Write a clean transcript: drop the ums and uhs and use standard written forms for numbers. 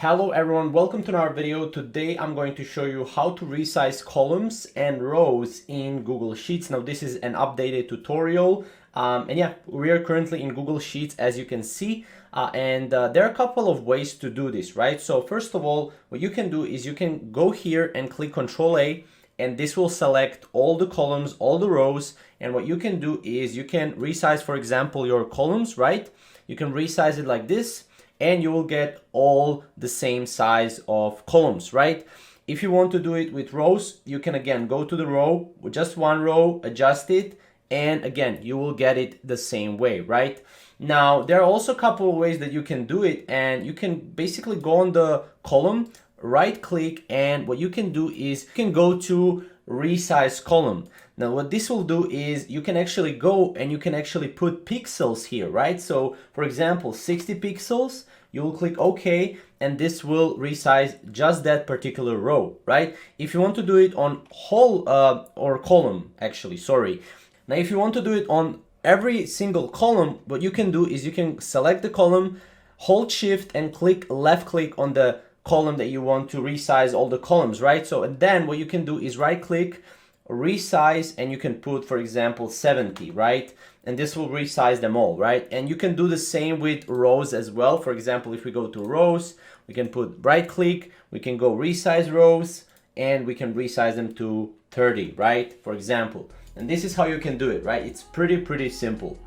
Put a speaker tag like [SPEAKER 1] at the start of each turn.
[SPEAKER 1] Hello everyone, welcome to our video. Today I'm going to show you how to resize columns and rows in Google Sheets. Now this is an updated tutorial and yeah, we are currently in Google Sheets as you can see there are a couple of ways to do this, right? So first of all, what you can do is you can go here and click Ctrl A and this will select all the columns, all the rows, and what you can do is you can resize, for example, your columns, right? You can resize it like this and you will get all the same size of columns, right? If you want to do it with rows, you can again go to the row with just one row, adjust it, and again, you will get it the same way, right? Now, there are also a couple of ways that you can do it, and you can basically go on the column, right click, and what you can do is you can go to resize column. Now what this will do is you can actually go and you can actually put pixels here, right? So for example, 60 pixels, you will click OK and this will resize just that particular row, right? If you want to do it on whole or column, actually, sorry. Now if you want to do it on every single column, what you can do is you can select the column, hold shift and left click on the column that you want to resize all the columns, right? So and then what you can do is right click, resize, and you can put, for example, 70, right? And this will resize them all, right? And you can do the same with rows as well. For example, if we go to rows, we can put right click, we can go resize rows, and we can resize them to 30, right? For example. And this is how you can do it, right? It's pretty simple.